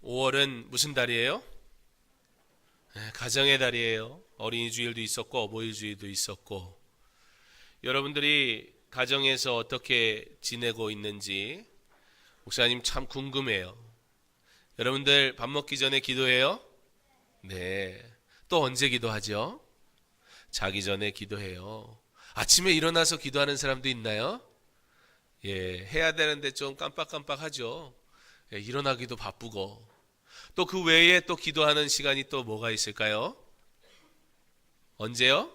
5월은 무슨 달이에요? 가정의 달이에요. 어린이 주일도 있었고 어버이 주일도 있었고, 여러분들이 가정에서 어떻게 지내고 있는지 목사님 참 궁금해요. 여러분들 밥 먹기 전에 기도해요? 네. 또 언제 기도하죠? 자기 전에 기도해요. 아침에 일어나서 기도하는 사람도 있나요? 예, 해야 되는데 좀 깜빡깜빡하죠. 예, 일어나기도 바쁘고. 또 그 외에 또 기도하는 시간이 또 뭐가 있을까요? 언제요?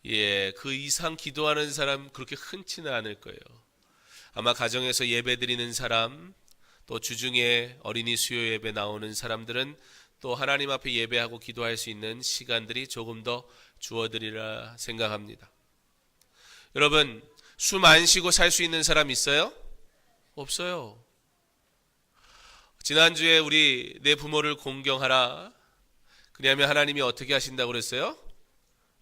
예, 그 이상 기도하는 사람 그렇게 흔치는 않을 거예요. 아마 가정에서 예배 드리는 사람, 또 주중에 어린이 수요 예배 나오는 사람들은 또 하나님 앞에 예배하고 기도할 수 있는 시간들이 조금 더 주어드리라 생각합니다. 여러분, 숨 안 쉬고 살 수 있는 사람 있어요? 없어요. 지난주에 우리 내 부모를 공경하라. 그러면 하나님이 어떻게 하신다고 그랬어요?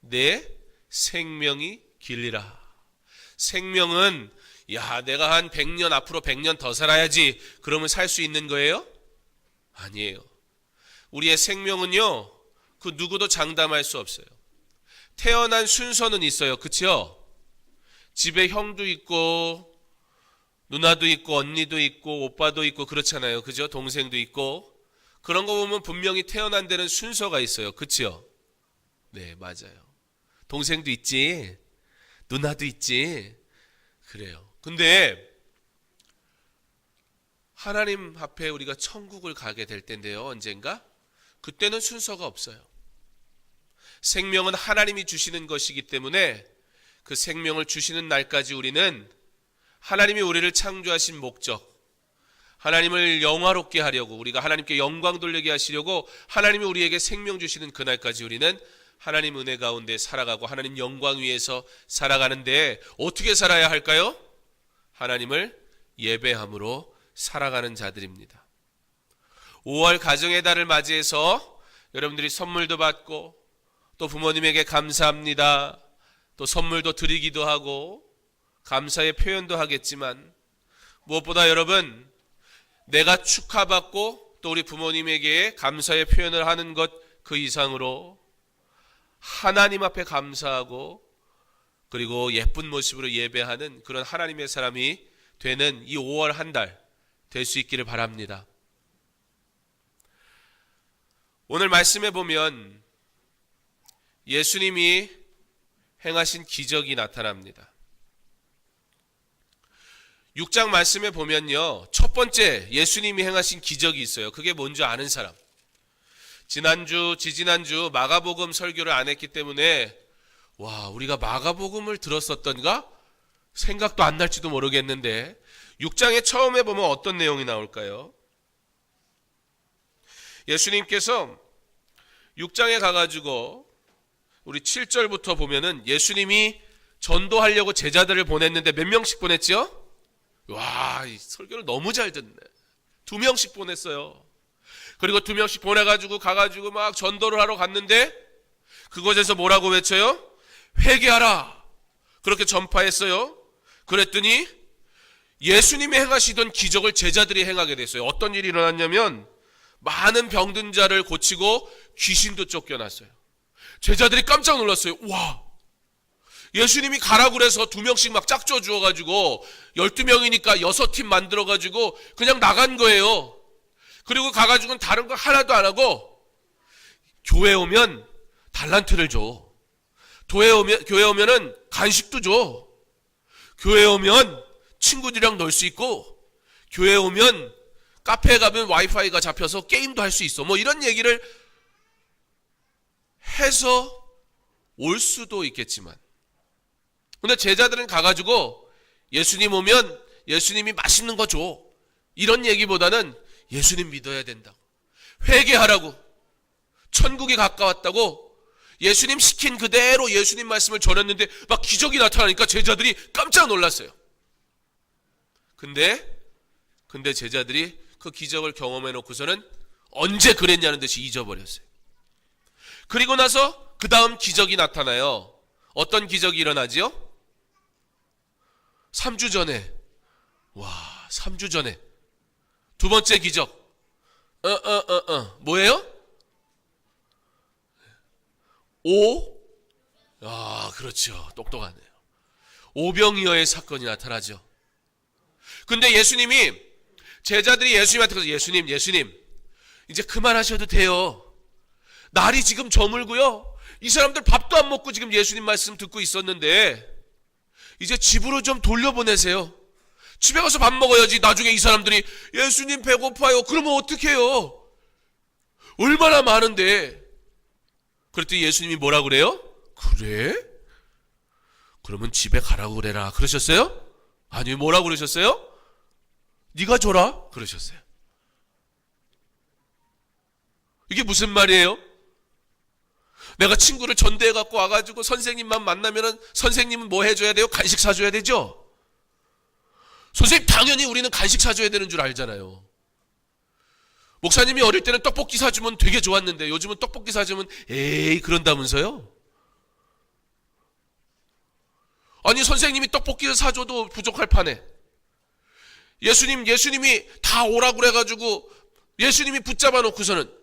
내 생명이 길리라. 생명은 내가 한 100년 앞으로 100년 더 살아야지 그러면 살 수 있는 거예요? 아니에요. 우리의 생명은요, 그 누구도 장담할 수 없어요. 태어난 순서는 있어요. 그치요? 집에 형도 있고 누나도 있고 언니도 있고 오빠도 있고 그렇잖아요. 그죠? 동생도 있고. 그런 거 보면 분명히 태어난 데는 순서가 있어요. 그치요? 네, 맞아요. 동생도 있지, 누나도 있지. 그래요. 근데 하나님 앞에 우리가 천국을 가게 될 텐데요, 언젠가? 그때는 순서가 없어요. 생명은 하나님이 주시는 것이기 때문에 그 생명을 주시는 날까지 우리는 하나님이 우리를 창조하신 목적, 하나님을 영화롭게 하려고, 우리가 하나님께 영광 돌리게 하시려고 하나님이 우리에게 생명 주시는 그날까지 우리는 하나님 은혜 가운데 살아가고 하나님 영광 위에서 살아가는데, 어떻게 살아야 할까요? 하나님을 예배함으로 살아가는 자들입니다. 5월 가정의 달을 맞이해서 여러분들이 선물도 받고 또 부모님에게 감사합니다, 또 선물도 드리기도 하고 감사의 표현도 하겠지만, 무엇보다 여러분, 내가 축하받고 또 우리 부모님에게 감사의 표현을 하는 것 그 이상으로 하나님 앞에 감사하고 그리고 예쁜 모습으로 예배하는 그런 하나님의 사람이 되는 이 5월 한 달 될 수 있기를 바랍니다. 오늘 말씀에 보면 예수님이 행하신 기적이 나타납니다. 6장 말씀에 보면요, 첫 번째 예수님이 행하신 기적이 있어요. 그게 뭔지 아는 사람? 지난주, 지지난주 마가복음 설교를 안 했기 때문에 우리가 마가복음을 들었었던가? 생각도 안 날지도 모르겠는데 6장의 처음에 보면 어떤 내용이 나올까요? 예수님께서 6장에 가가지고 우리 7절부터 보면은 예수님이 전도하려고 제자들을 보냈는데 몇 명씩 보냈죠? 이 설교를 너무 잘 듣네. 2명씩 보냈어요. 그리고 2명씩 보내가지고 가가지고 막 전도를 하러 갔는데 그곳에서 뭐라고 외쳐요? 회개하라. 그렇게 전파했어요. 그랬더니 예수님이 행하시던 기적을 제자들이 행하게 됐어요. 어떤 일이 일어났냐면 많은 병든 자를 고치고 귀신도 쫓겨났어요. 제자들이 깜짝 놀랐어요. 예수님이 가라고 그래서 2명씩 막 짝져 주어가지고 12명이니까 6팀 만들어가지고 그냥 나간 거예요. 그리고 가가지고는 다른 거 하나도 안 하고 교회 오면 달란트를 줘. 교회 오면은 간식도 줘. 교회 오면 친구들이랑 놀 수 있고, 교회 오면 카페에 가면 와이파이가 잡혀서 게임도 할 수 있어. 이런 얘기를 해서 올 수도 있겠지만, 근데 제자들은 가가지고 예수님 오면 예수님이 맛있는 거 줘, 이런 얘기보다는 예수님 믿어야 된다고, 회개하라고, 천국이 가까웠다고 예수님 시킨 그대로 예수님 말씀을 전했는데 막 기적이 나타나니까 제자들이 깜짝 놀랐어요. 근데 제자들이 그 기적을 경험해 놓고서는 언제 그랬냐는 듯이 잊어버렸어요. 그리고 나서 그 다음 기적이 나타나요. 어떤 기적이 일어나지요? 3주 전에 3주 전에 두 번째 기적, 뭐예요? 오? 아, 그렇죠. 똑똑하네요. 오병이어의 사건이 나타나죠. 근데 예수님이, 제자들이 예수님한테 그래서 예수님, 이제 그만하셔도 돼요. 날이 지금 저물고요. 이 사람들 밥도 안 먹고 지금 예수님 말씀 듣고 있었는데, 이제 집으로 좀 돌려보내세요. 집에 가서 밥 먹어야지. 나중에 이 사람들이 예수님 배고파요. 그러면 어떡해요? 얼마나 많은데. 그랬더니 예수님이 뭐라 그래요? 그래? 그러면 집에 가라고 그래라. 그러셨어요? 아니, 뭐라고 그러셨어요? 네가 줘라. 그러셨어요. 이게 무슨 말이에요? 내가 친구를 전대해 갖고 와가지고 선생님만 만나면은 선생님은 뭐 해줘야 돼요? 간식 사줘야 되죠? 선생님, 당연히 우리는 간식 사줘야 되는 줄 알잖아요. 목사님이 어릴 때는 떡볶이 사주면 되게 좋았는데 요즘은 떡볶이 사주면 에이 그런다면서요? 아니, 선생님이 떡볶이를 사줘도 부족할 판에 예수님이 다 오라고 그래가지고 예수님이 붙잡아 놓고서는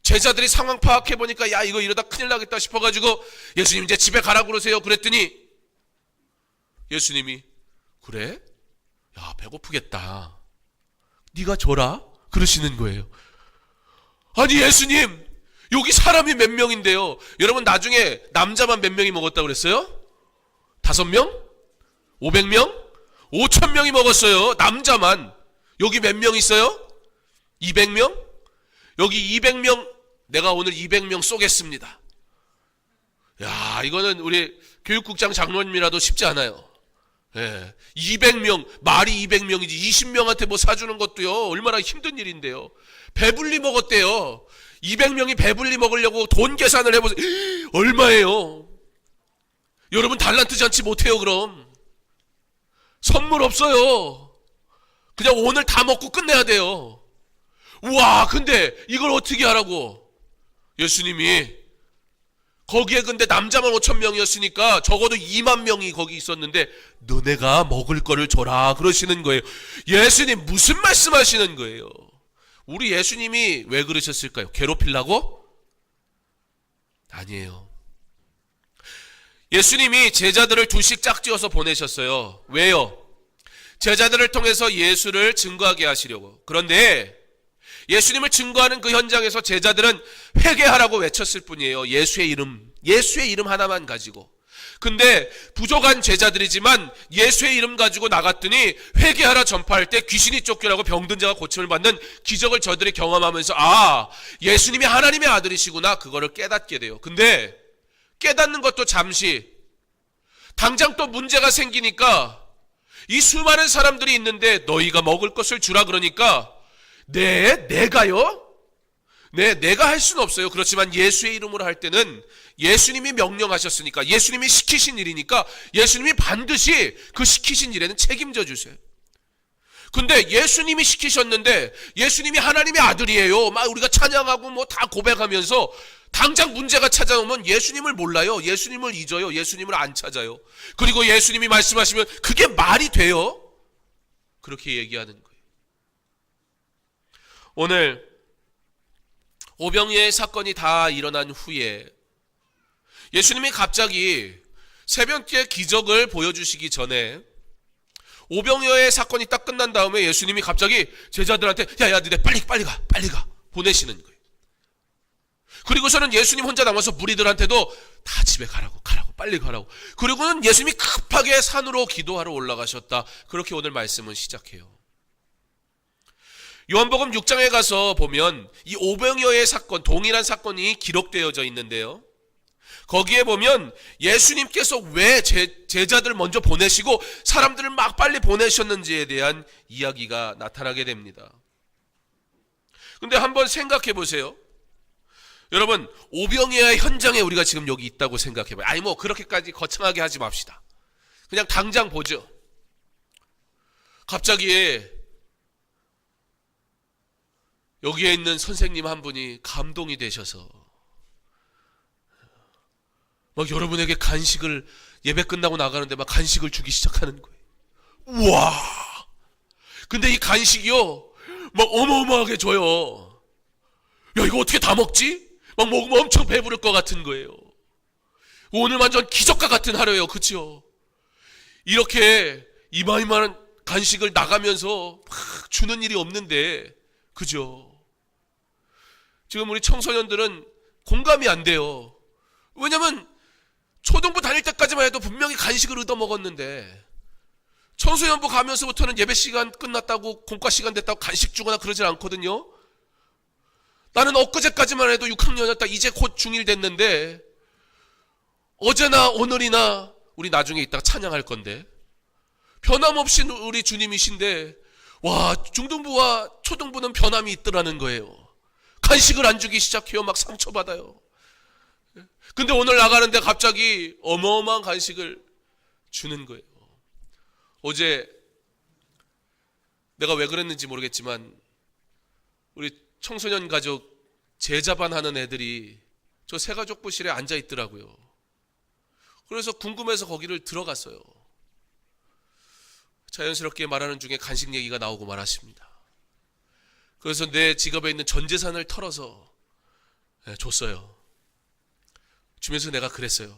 제자들이 상황 파악해보니까 야, 이거 이러다 큰일 나겠다 싶어가지고 예수님 이제 집에 가라고 그러세요. 그랬더니 예수님이 그래? 야, 배고프겠다. 네가 줘라. 그러시는 거예요. 아니, 예수님, 여기 사람이 몇 명인데요. 여러분, 나중에 남자만 몇 명이 먹었다고 그랬어요? 5명? 500명? 5,000명이 먹었어요. 남자만. 여기 몇 명 있어요? 200명? 여기 200명, 내가 오늘 200명 쏘겠습니다. 야, 이거는 우리 교육국장 장로님이라도 쉽지 않아요. 예, 200명, 말이 200명이지 20명한테 뭐 사주는 것도요 얼마나 힘든 일인데요. 배불리 먹었대요. 200명이 배불리 먹으려고 돈 계산을 해보세요. 얼마예요? 여러분, 달란트 잔치 못해요. 그럼 선물 없어요. 그냥 오늘 다 먹고 끝내야 돼요. 우와, 근데 이걸 어떻게 하라고? 예수님이 거기에 근데 남자만 5,000명이었으니까 적어도 2만 명이 거기 있었는데 너네가 먹을 거를 줘라 그러시는 거예요. 예수님 무슨 말씀하시는 거예요? 우리 예수님이 왜 그러셨을까요? 괴롭히려고? 아니에요. 예수님이 제자들을 둘씩 짝지어서 보내셨어요. 왜요? 제자들을 통해서 예수를 증거하게 하시려고. 그런데 예수님을 증거하는 그 현장에서 제자들은 회개하라고 외쳤을 뿐이에요. 예수의 이름 하나만 가지고. 근데 부족한 제자들이지만 예수의 이름 가지고 나갔더니 회개하라 전파할 때 귀신이 쫓겨나고 병든 자가 고침을 받는 기적을 저들이 경험하면서 아, 예수님이 하나님의 아들이시구나, 그거를 깨닫게 돼요. 근데 깨닫는 것도 잠시, 당장 또 문제가 생기니까 이 수많은 사람들이 있는데 너희가 먹을 것을 주라 그러니까 내가요? 내가 할 수는 없어요. 그렇지만 예수의 이름으로 할 때는 예수님이 명령하셨으니까, 예수님이 시키신 일이니까 예수님이 반드시 그 시키신 일에는 책임져 주세요. 근데 예수님이 시키셨는데 예수님이 하나님의 아들이에요. 막 우리가 찬양하고 뭐 다 고백하면서 당장 문제가 찾아오면 예수님을 몰라요. 예수님을 잊어요. 예수님을 안 찾아요. 그리고 예수님이 말씀하시면 그게 말이 돼요? 그렇게 얘기하는 거예요. 오늘 오병이어의 사건이 다 일어난 후에 예수님이 갑자기 새벽에 기적을 보여주시기 전에 오병이어의 사건이 딱 끝난 다음에 예수님이 갑자기 제자들한테 야 너네 빨리 가 보내시는 거예요. 그리고서는 예수님 혼자 남아서 무리들한테도 다 집에 가라고 빨리 가라고. 그리고는 예수님이 급하게 산으로 기도하러 올라가셨다. 그렇게 오늘 말씀은 시작해요. 요한복음 6장에 가서 보면 이 오병이어의 사건, 동일한 사건이 기록되어져 있는데요. 거기에 보면 예수님께서 왜 제자들 먼저 보내시고 사람들을 막 빨리 보내셨는지에 대한 이야기가 나타나게 됩니다. 근데 한번 생각해 보세요. 여러분, 오병이어의 현장에 우리가 지금 여기 있다고 생각해 봐요. 아니 뭐 그렇게까지 거창하게 하지 맙시다. 그냥 당장 보죠. 갑자기 여기에 있는 선생님 한 분이 감동이 되셔서 막 여러분에게 간식을, 예배 끝나고 나가는데 막 간식을 주기 시작하는 거예요. 우와! 근데 이 간식이요, 막 어마어마하게 줘요. 야, 이거 어떻게 다 먹지? 막 먹으면 엄청 배부를 것 같은 거예요. 오늘 완전 기적과 같은 하루예요. 그렇죠? 이렇게 이만한 간식을 나가면서 막 주는 일이 없는데, 그죠? 지금 우리 청소년들은 공감이 안 돼요. 왜냐면 초등부 다닐 때까지만 해도 분명히 간식을 얻어 먹었는데, 청소년부 가면서부터는 예배 시간 끝났다고 공과 시간 됐다고 간식 주거나 그러질 않거든요. 나는 엊그제까지만 해도 6학년이었다. 이제 곧 중1 됐는데, 어제나 오늘이나 우리 나중에 이따가 찬양할 건데, 변함없이 우리 주님이신데, 와, 중등부와 초등부는 변함이 있더라는 거예요. 간식을 안 주기 시작해요. 막 상처받아요. 근데 오늘 나가는데 갑자기 어마어마한 간식을 주는 거예요. 어제 내가 왜 그랬는지 모르겠지만 우리 청소년 가족 제자반 하는 애들이 저 새가족부실에 앉아 있더라고요. 그래서 궁금해서 거기를 들어갔어요. 자연스럽게 말하는 중에 간식 얘기가 나오고 말았습니다. 그래서 내 지갑에 있는 전 재산을 털어서 줬어요. 주면서 내가 그랬어요.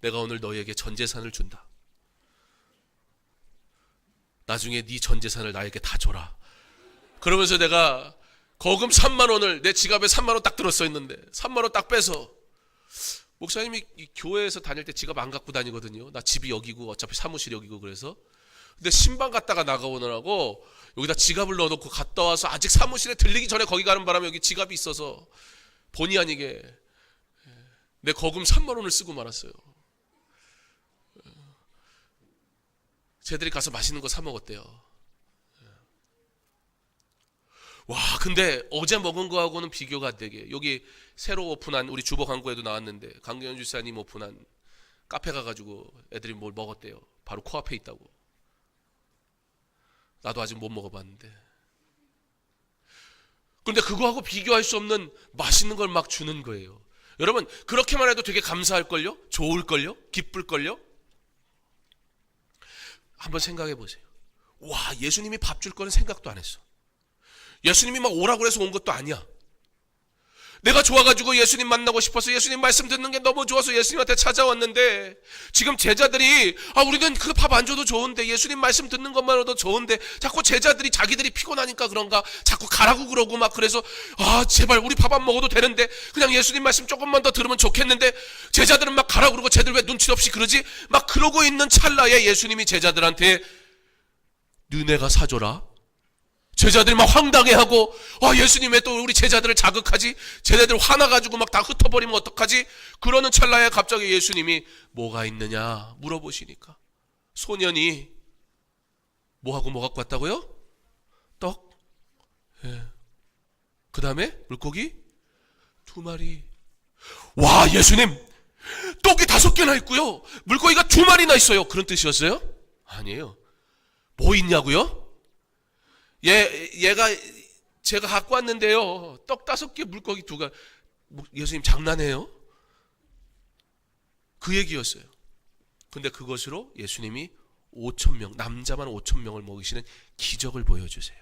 내가 오늘 너희에게 전 재산을 준다. 나중에 네 전 재산을 나에게 다 줘라. 그러면서 내가 거금 3만 원을 내 지갑에 3만 원 딱 들었어 있는데 3만 원 딱 빼서, 목사님이 이 교회에서 다닐 때 지갑 안 갖고 다니거든요. 나 집이 여기고 어차피 사무실 여기고 그래서. 근데 신방 갔다가 나가오느라고 여기다 지갑을 넣어놓고 갔다 와서 아직 사무실에 들리기 전에 거기 가는 바람에 여기 지갑이 있어서 본의 아니게 내 거금 3만 원을 쓰고 말았어요. 쟤들이 가서 맛있는 거 사 먹었대요. 와, 근데 어제 먹은 거하고는 비교가 안 되게, 여기 새로 오픈한, 우리 주보 광고에도 나왔는데 강경현 주사님 오픈한 카페 가가지고 애들이 뭘 먹었대요. 바로 코앞에 있다고. 나도 아직 못 먹어봤는데. 근데 그거하고 비교할 수 없는 맛있는 걸 막 주는 거예요. 여러분, 그렇게만 해도 되게 감사할걸요? 좋을걸요? 기쁠걸요? 한번 생각해 보세요. 와, 예수님이 밥 줄 거는 생각도 안 했어. 예수님이 막 오라고 해서 온 것도 아니야. 내가 좋아가지고 예수님 만나고 싶어서 예수님 말씀 듣는 게 너무 좋아서 예수님한테 찾아왔는데, 지금 제자들이 우리는 그 밥 안 줘도 좋은데, 예수님 말씀 듣는 것만으로도 좋은데, 자꾸 제자들이 자기들이 피곤하니까 그런가 자꾸 가라고 그러고 막, 그래서 제발 우리 밥 안 먹어도 되는데 그냥 예수님 말씀 조금만 더 들으면 좋겠는데, 제자들은 막 가라고 그러고 쟤들 왜 눈치 없이 그러지? 막 그러고 있는 찰나에 예수님이 제자들한테 너네가 사줘라. 제자들이 막 황당해하고, 예수님 왜 또 우리 제자들을 자극하지? 쟤네들 화나가지고 막 다 흩어버리면 어떡하지? 그러는 찰나에 갑자기 예수님이 뭐가 있느냐 물어보시니까 소년이 뭐하고 뭐 갖고 왔다고요? 떡? 예. 그 다음에 물고기? 2마리. 와, 예수님, 떡이 5개나 있고요, 물고기가 2마리나 있어요. 그런 뜻이었어요? 아니에요. 뭐 있냐고요? 제가 갖고 왔는데요, 떡 5개, 물고기 2가. 예수님 장난해요? 그 얘기였어요. 근데 그것으로 예수님이 5,000명, 남자만 5,000명을 먹이시는 기적을 보여주세요.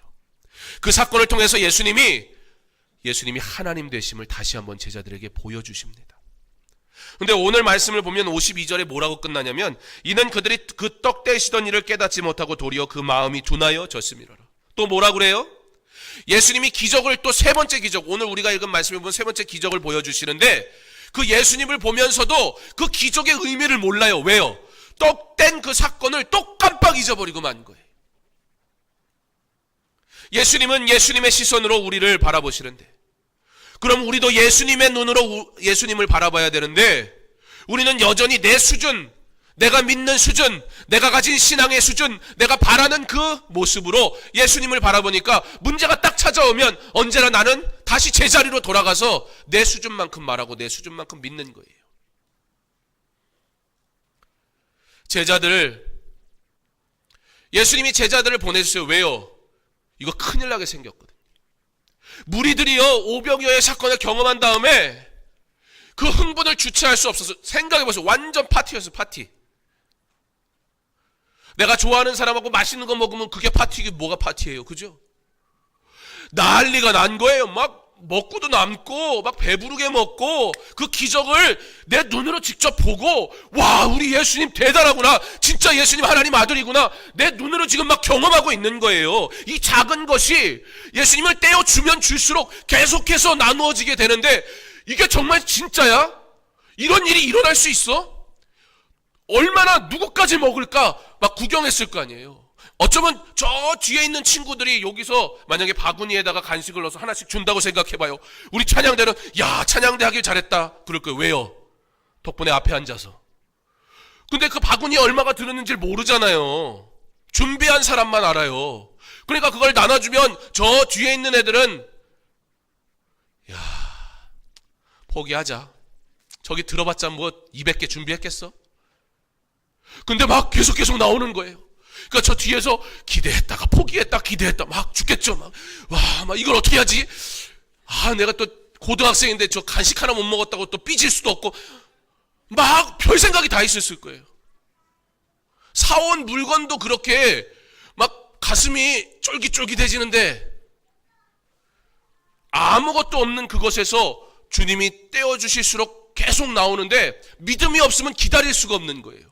그 사건을 통해서 예수님이 하나님 되심을 다시 한번 제자들에게 보여주십니다. 근데 오늘 말씀을 보면 52절에 뭐라고 끝나냐면, 이는 그들이 그 떡 떼시던 일을 깨닫지 못하고 도리어 그 마음이 둔하여 졌음이로라. 또 뭐라 그래요? 예수님이 기적을, 또 3번째 기적, 오늘 우리가 읽은 말씀에 보면 3번째 기적을 보여주시는데, 그 예수님을 보면서도 그 기적의 의미를 몰라요. 왜요? 떡 뗀 그 사건을 또 깜빡 잊어버리고 만 거예요. 예수님은 예수님의 시선으로 우리를 바라보시는데, 그럼 우리도 예수님의 눈으로 예수님을 바라봐야 되는데, 우리는 여전히 내 수준, 내가 믿는 수준, 내가 가진 신앙의 수준, 내가 바라는 그 모습으로 예수님을 바라보니까 문제가 딱 찾아오면 언제나 나는 다시 제자리로 돌아가서 내 수준만큼 말하고 내 수준만큼 믿는 거예요. 예수님이 제자들을 보내주세요. 왜요? 이거 큰일 나게 생겼거든요. 무리들이요, 오병이어의 사건을 경험한 다음에 그 흥분을 주체할 수 없어서, 생각해보세요. 완전 파티였어요. 파티. 내가 좋아하는 사람하고 맛있는 거 먹으면 그게 파티이기 뭐가 파티예요. 그죠? 난리가 난 거예요. 막 먹고도 남고 막 배부르게 먹고 그 기적을 내 눈으로 직접 보고 와, 우리 예수님 대단하구나, 진짜 예수님 하나님 아들이구나, 내 눈으로 지금 막 경험하고 있는 거예요. 이 작은 것이 예수님을 떼어주면 줄수록 계속해서 나누어지게 되는데 이게 정말 진짜야? 이런 일이 일어날 수 있어? 얼마나 누구까지 먹을까 막 구경했을 거 아니에요. 어쩌면 저 뒤에 있는 친구들이 여기서 만약에 바구니에다가 간식을 넣어서 하나씩 준다고 생각해봐요. 우리 찬양대는 야, 찬양대 하길 잘했다 그럴 거예요. 왜요? 덕분에 앞에 앉아서. 근데 그 바구니에 얼마가 들었는지 모르잖아요. 준비한 사람만 알아요. 그러니까 그걸 나눠주면 저 뒤에 있는 애들은 야, 포기하자, 저기 들어봤자 뭐 200개 준비했겠어? 근데 막 계속 나오는 거예요. 그러니까 저 뒤에서 기대했다가 포기했다 기대했다 막 죽겠죠. 막 이걸 어떻게 하지? 내가 또 고등학생인데 저 간식 하나 못 먹었다고 또 삐질 수도 없고 막 별 생각이 다 있었을 거예요. 사온 물건도 그렇게 막 가슴이 쫄깃쫄깃해지는데 아무것도 없는 그것에서 주님이 떼어주실수록 계속 나오는데 믿음이 없으면 기다릴 수가 없는 거예요.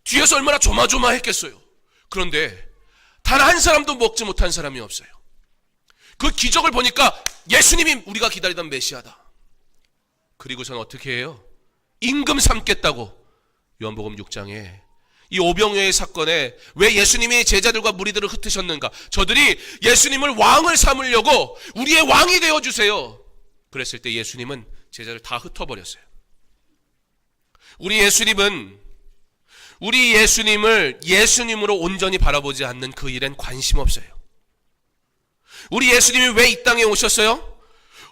뒤에서 얼마나 조마조마했겠어요. 그런데 단 한 사람도 먹지 못한 사람이 없어요. 그 기적을 보니까 예수님이 우리가 기다리던 메시아다. 그리고선 어떻게 해요? 임금 삼겠다고 요한복음 6장에 이 오병이어의 사건에 왜 예수님이 제자들과 무리들을 흩으셨는가? 저들이 예수님을 왕을 삼으려고 우리의 왕이 되어주세요 그랬을 때 예수님은 제자를 다 흩어버렸어요. 우리 예수님을 예수님으로 온전히 바라보지 않는 그 일엔 관심 없어요. 우리 예수님이 왜 이 땅에 오셨어요?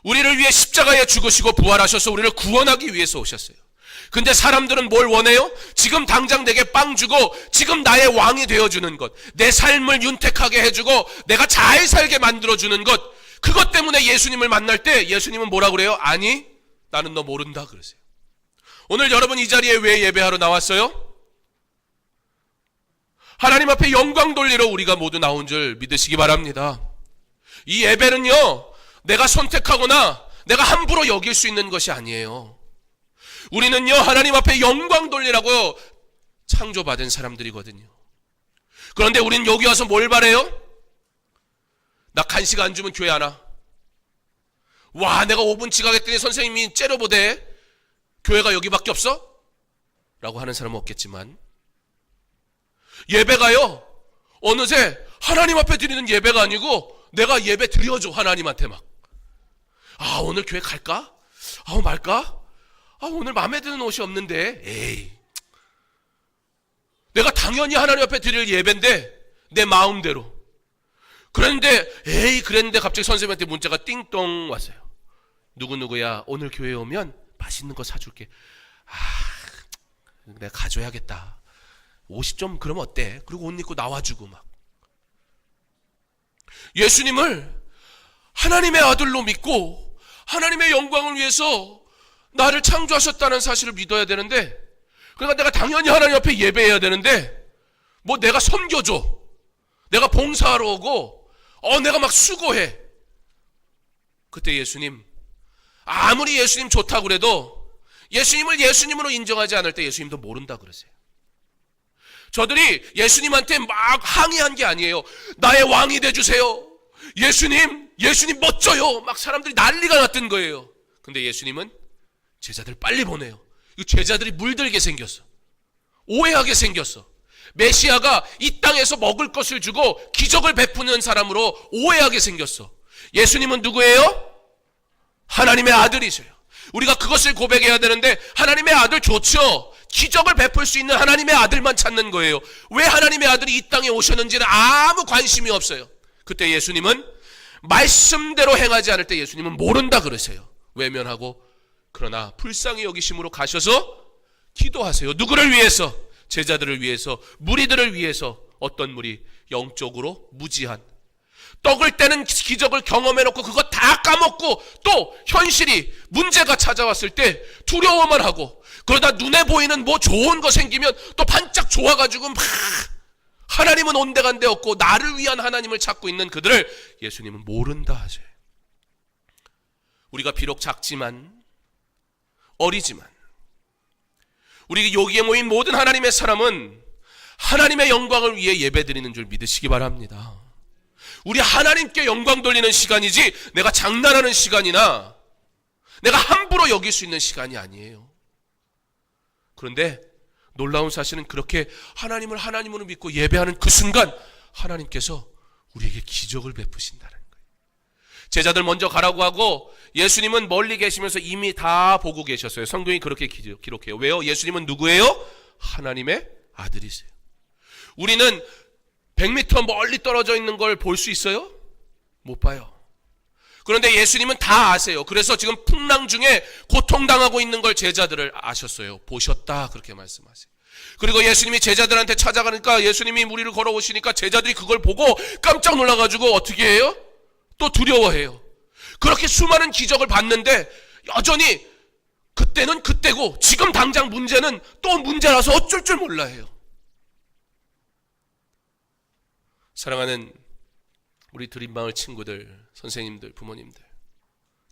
우리를 위해 십자가에 죽으시고 부활하셔서 우리를 구원하기 위해서 오셨어요. 근데 사람들은 뭘 원해요? 지금 당장 내게 빵 주고 지금 나의 왕이 되어주는 것, 내 삶을 윤택하게 해주고 내가 잘 살게 만들어주는 것, 그것 때문에 예수님을 만날 때 예수님은 뭐라 그래요? 아니, 나는 너 모른다 그러세요. 오늘 여러분 이 자리에 왜 예배하러 나왔어요? 하나님 앞에 영광 돌리러 우리가 모두 나온 줄 믿으시기 바랍니다. 이 예배는요, 내가 선택하거나 내가 함부로 여길 수 있는 것이 아니에요. 우리는요, 하나님 앞에 영광 돌리라고 창조받은 사람들이거든요. 그런데 우리는 여기 와서 뭘 바래요? 나 간식 안 주면 교회 안 와. 와, 내가 5분 지각했더니 선생님이 째려보대. 교회가 여기밖에 없어? 라고 하는 사람은 없겠지만 예배가요, 어느새 하나님 앞에 드리는 예배가 아니고 내가 예배 드려줘 하나님한테 막. 오늘 교회 갈까? 말까? 오늘 마음에 드는 옷이 없는데. 에이, 내가 당연히 하나님 앞에 드릴 예배인데 내 마음대로. 그랬는데 갑자기 선생님한테 문자가 띵동 왔어요. 누구누구야, 오늘 교회에 오면 맛있는 거 사줄게. 내가 가져야겠다. 옷이 좀 그러면 어때? 그리고 옷 입고 나와주고 막. 예수님을 하나님의 아들로 믿고 하나님의 영광을 위해서 나를 창조하셨다는 사실을 믿어야 되는데, 그러니까 내가 당연히 하나님 앞에 예배해야 되는데 뭐 내가 섬겨줘, 내가 봉사하러 오고 내가 막 수고해. 그때 예수님, 아무리 예수님 좋다고 그래도 예수님을 예수님으로 인정하지 않을 때 예수님도 모른다 그러세요. 저들이 예수님한테 막 항의한 게 아니에요. 나의 왕이 돼주세요. 예수님 멋져요. 막 사람들이 난리가 났던 거예요. 근데 예수님은 제자들 빨리 보내요. 제자들이 물들게 생겼어. 오해하게 생겼어. 메시아가 이 땅에서 먹을 것을 주고 기적을 베푸는 사람으로 오해하게 생겼어. 예수님은 누구예요? 하나님의 아들이세요. 우리가 그것을 고백해야 되는데, 하나님의 아들 좋죠. 기적을 베풀 수 있는 하나님의 아들만 찾는 거예요. 왜 하나님의 아들이 이 땅에 오셨는지는 아무 관심이 없어요. 그때 예수님은 말씀대로 행하지 않을 때 예수님은 모른다 그러세요. 외면하고, 그러나 불쌍히 여기심으로 가셔서 기도하세요. 누구를 위해서? 제자들을 위해서, 무리들을 위해서. 어떤 무리? 영적으로 무지한, 떡을 떼는 기적을 경험해놓고 그거 다 까먹고 또 현실이, 문제가 찾아왔을 때 두려워만 하고, 그러다 눈에 보이는 뭐 좋은 거 생기면 또 반짝 좋아가지고 막 하나님은 온데간데 없고 나를 위한 하나님을 찾고 있는 그들을 예수님은 모른다 하세요. 우리가 비록 작지만, 어리지만, 우리 여기에 모인 모든 하나님의 사람은 하나님의 영광을 위해 예배드리는 줄 믿으시기 바랍니다. 우리 하나님께 영광 돌리는 시간이지 내가 장난하는 시간이나 내가 함부로 여길 수 있는 시간이 아니에요. 그런데 놀라운 사실은 그렇게 하나님을 하나님으로 믿고 예배하는 그 순간 하나님께서 우리에게 기적을 베푸신다는 거예요. 제자들 먼저 가라고 하고 예수님은 멀리 계시면서 이미 다 보고 계셨어요. 성경이 그렇게 기록해요. 왜요? 예수님은 누구예요? 하나님의 아들이세요. 우리는 100m 멀리 떨어져 있는 걸 볼 수 있어요? 못 봐요. 그런데 예수님은 다 아세요. 그래서 지금 풍랑 중에 고통당하고 있는 걸 제자들을 아셨어요. 보셨다 그렇게 말씀하세요. 그리고 예수님이 제자들한테 찾아가니까 예수님이 무리를 걸어오시니까 제자들이 그걸 보고 깜짝 놀라가지고 어떻게 해요? 또 두려워해요. 그렇게 수많은 기적을 봤는데 여전히 그때는 그때고 지금 당장 문제는 또 문제라서 어쩔 줄 몰라 해요. 사랑하는 우리 드림마을 친구들, 선생님들, 부모님들,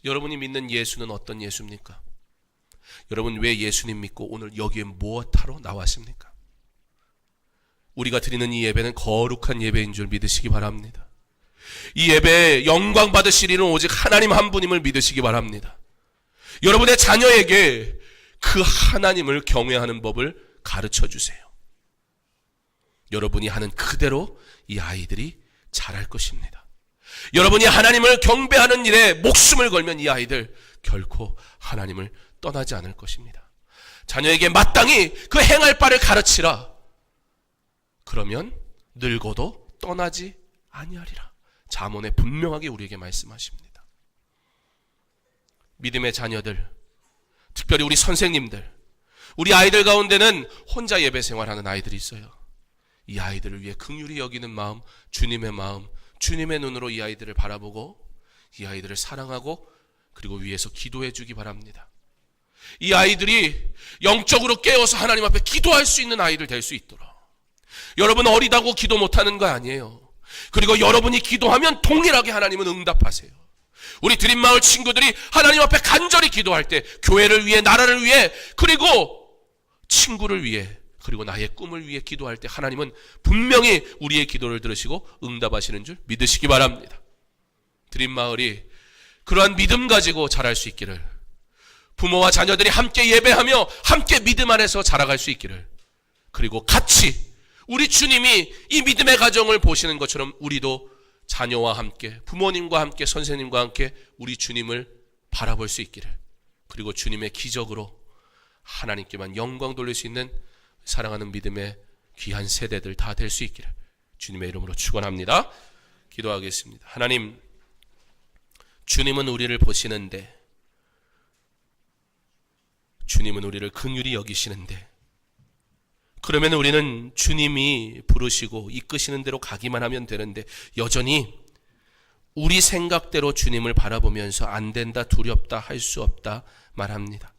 여러분이 믿는 예수는 어떤 예수입니까? 여러분 왜 예수님 믿고 오늘 여기에 무엇하러 나왔습니까? 우리가 드리는 이 예배는 거룩한 예배인 줄 믿으시기 바랍니다. 이 예배에 영광 받으실 이는 오직 하나님 한 분임을 믿으시기 바랍니다. 여러분의 자녀에게 그 하나님을 경외하는 법을 가르쳐 주세요. 여러분이 하는 그대로 이 아이들이 잘할 것입니다. 여러분이 하나님을 경배하는 일에 목숨을 걸면 이 아이들 결코 하나님을 떠나지 않을 것입니다. 자녀에게 마땅히 그 행할 바를 가르치라. 그러면 늙어도 떠나지 아니하리라. 잠언에 분명하게 우리에게 말씀하십니다. 믿음의 자녀들, 특별히 우리 선생님들, 우리 아이들 가운데는 혼자 예배 생활하는 아이들이 있어요. 이 아이들을 위해 긍휼히 여기는 마음, 주님의 마음, 주님의 눈으로 이 아이들을 바라보고 이 아이들을 사랑하고 그리고 위해서 기도해 주기 바랍니다. 이 아이들이 영적으로 깨어서 하나님 앞에 기도할 수 있는 아이들 될 수 있도록. 여러분 어리다고 기도 못하는 거 아니에요. 그리고 여러분이 기도하면 동일하게 하나님은 응답하세요. 우리 드림마을 친구들이 하나님 앞에 간절히 기도할 때 교회를 위해, 나라를 위해, 그리고 친구를 위해, 그리고 나의 꿈을 위해 기도할 때 하나님은 분명히 우리의 기도를 들으시고 응답하시는 줄 믿으시기 바랍니다. 드림마을이 그러한 믿음 가지고 자랄 수 있기를, 부모와 자녀들이 함께 예배하며 함께 믿음 안에서 자라갈 수 있기를, 그리고 같이 우리 주님이 이 믿음의 가정을 보시는 것처럼 우리도 자녀와 함께, 부모님과 함께, 선생님과 함께 우리 주님을 바라볼 수 있기를, 그리고 주님의 기적으로 하나님께만 영광 돌릴 수 있는 사랑하는 믿음의 귀한 세대들 다 될 수 있기를 주님의 이름으로 축원합니다. 기도하겠습니다. 하나님, 주님은 우리를 보시는데, 주님은 우리를 긍휼히 여기시는데, 그러면 우리는 주님이 부르시고 이끄시는 대로 가기만 하면 되는데 여전히 우리 생각대로 주님을 바라보면서 안 된다, 두렵다, 할 수 없다 말합니다.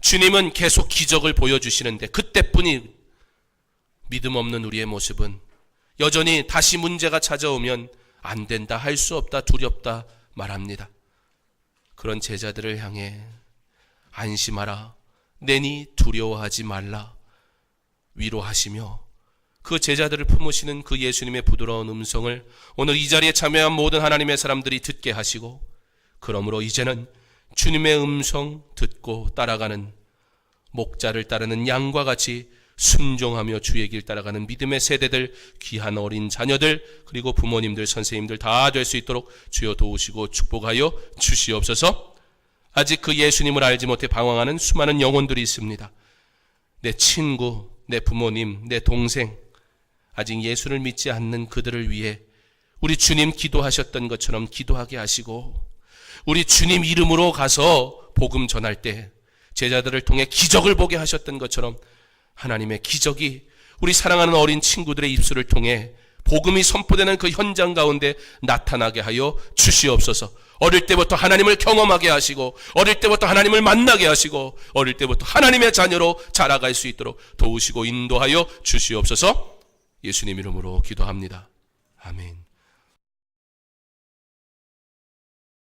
주님은 계속 기적을 보여주시는데 그때뿐이 믿음 없는 우리의 모습은 여전히 다시 문제가 찾아오면 안 된다, 할 수 없다, 두렵다 말합니다. 그런 제자들을 향해 안심하라, 내니 두려워하지 말라 위로하시며 그 제자들을 품으시는 그 예수님의 부드러운 음성을 오늘 이 자리에 참여한 모든 하나님의 사람들이 듣게 하시고, 그러므로 이제는 주님의 음성 듣고 따라가는, 목자를 따르는 양과 같이 순종하며 주의 길 따라가는 믿음의 세대들, 귀한 어린 자녀들, 그리고 부모님들, 선생님들 다 될 수 있도록 주여 도우시고 축복하여 주시옵소서. 아직 그 예수님을 알지 못해 방황하는 수많은 영혼들이 있습니다. 내 친구, 내 부모님, 내 동생, 아직 예수를 믿지 않는 그들을 위해 우리 주님 기도하셨던 것처럼 기도하게 하시고, 우리 주님 이름으로 가서 복음 전할 때 제자들을 통해 기적을 보게 하셨던 것처럼 하나님의 기적이 우리 사랑하는 어린 친구들의 입술을 통해 복음이 선포되는 그 현장 가운데 나타나게 하여 주시옵소서. 어릴 때부터 하나님을 경험하게 하시고, 어릴 때부터 하나님을 만나게 하시고, 어릴 때부터 하나님의 자녀로 자라갈 수 있도록 도우시고 인도하여 주시옵소서. 예수님 이름으로 기도합니다. 아멘.